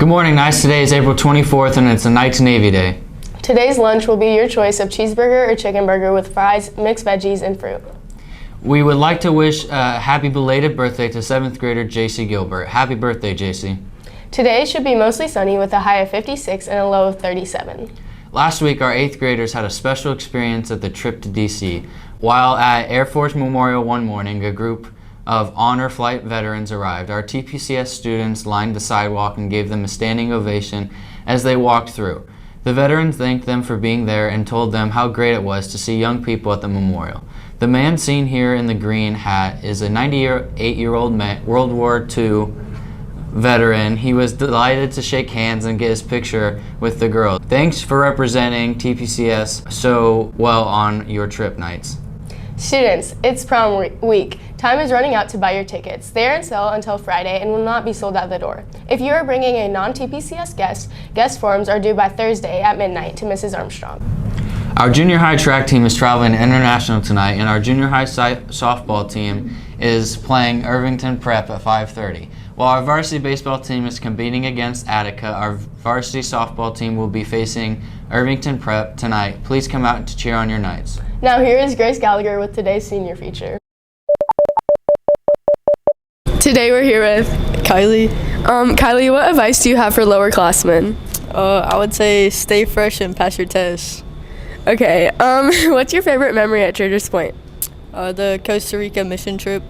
Good morning, Nice. Today is April 24th and it's a Knights Navy Day. Today's lunch will be your choice of cheeseburger or chicken burger with fries, mixed veggies, and fruit. We would like to wish a happy belated birthday to 7th grader JC Gilbert. Happy birthday, JC. Today should be mostly sunny with a high of 56 and a low of 37. Last week, our 8th graders had a special experience at the trip to DC. While at Air Force Memorial one morning, a group of honor flight veterans arrived. Our TPCS students lined the sidewalk and gave them a standing ovation as they walked through. The veterans thanked them for being there and told them how great it was to see young people at the memorial. The man seen here in the green hat is a 98-year-old World War II veteran. He was delighted to shake hands and get his picture with the girl. Thanks for representing TPCS so well on your trip, Knights. Students, it's prom week. Time is running out to buy your tickets. They are on sale until Friday and will not be sold at the door. If you are bringing a non-TPCS guest forms are due by Thursday at midnight to Mrs. Armstrong. Our junior high track team is traveling international tonight, and our junior high softball team is playing Irvington Prep at 5:30. While our varsity baseball team is competing against Attica, our varsity softball team will be facing Irvington Prep tonight. Please come out to cheer on your Knights. Now here is Grace Gallagher with today's senior feature. Today we're here with Kylie. Kylie, what advice do you have for lowerclassmen? I would say stay fresh and pass your tests. Okay, what's your favorite memory at Traders Point? The Costa Rica mission trip.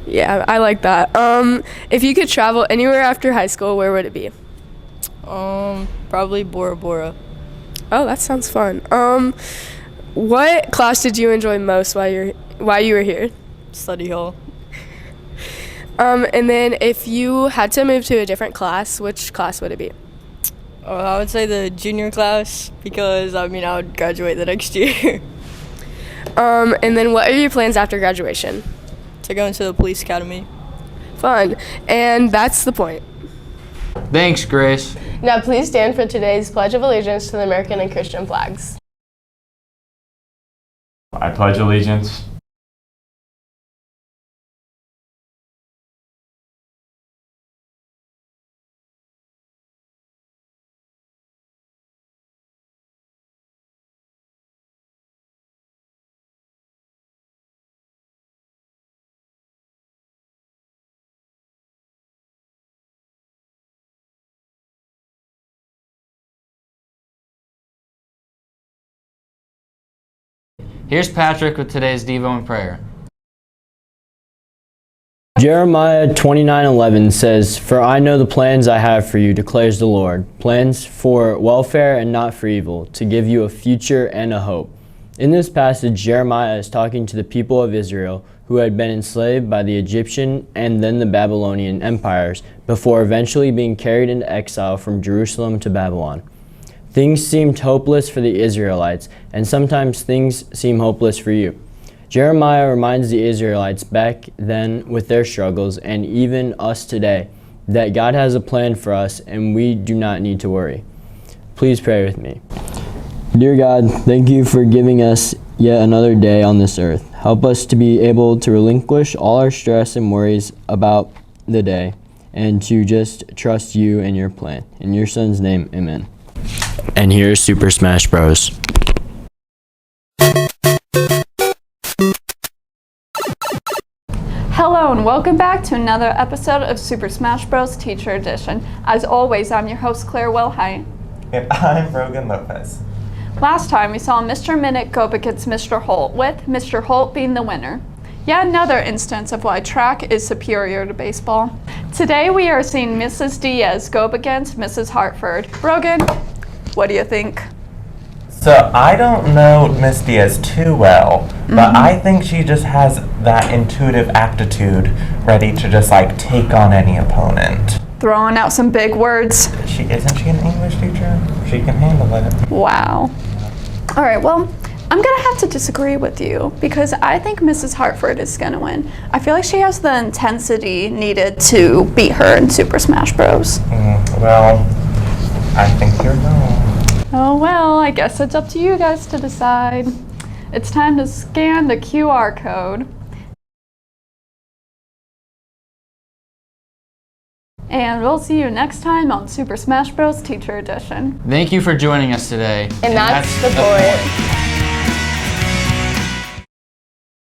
Yeah, I like that. If you could travel anywhere after high school, where would it be? Probably Bora Bora. Oh, that sounds fun. What class did you enjoy most while you were here? Study hall. And then if you had to move to a different class, which class would it be? I would say the junior class because I would graduate the next year. And then what are your plans after graduation? To go into the police academy. Fun. And that's the point. Thanks, Grace. Now please stand for today's Pledge of Allegiance to the American and Christian flags. I pledge allegiance Here's Patrick with today's Devo and Prayer. Jeremiah 29:11 says, "For I know the plans I have for you, declares the Lord, plans for welfare and not for evil, to give you a future and a hope." In this passage, Jeremiah is talking to the people of Israel who had been enslaved by the Egyptian and then the Babylonian empires before eventually being carried into exile from Jerusalem to Babylon. Things seemed hopeless for the Israelites, and sometimes things seem hopeless for you. Jeremiah reminds the Israelites back then with their struggles, and even us today, that God has a plan for us and we do not need to worry. Please pray with me. Dear God, thank you for giving us yet another day on this earth. Help us to be able to relinquish all our stress and worries about the day and to just trust you and your plan. In your son's name, amen. And here's Super Smash Bros. Hello and welcome back to another episode of Super Smash Bros. Teacher Edition. As always, I'm your host Claire Wilhite. And I'm Rogan Lopez. Last time we saw Mr. Minnick go up against Mr. Holt, with Mr. Holt being the winner. Yet another instance of why track is superior to baseball. Today we are seeing Mrs. Diaz go up against Mrs. Hartford. Rogan, what do you think? So I don't know Miss Diaz too well, but I think she just has that intuitive aptitude ready to just take on any opponent. Throwing out some big words. Isn't she an English teacher? She can handle it. Wow. All right, well, I'm gonna have to disagree with you because I think Mrs. Hartford is gonna win. I feel like she has the intensity needed to beat her in Super Smash Bros. Well, I think you're wrong. Oh well, I guess it's up to you guys to decide. It's time to scan the QR code. And we'll see you next time on Super Smash Bros. Teacher Edition. Thank you for joining us today. And that's the point.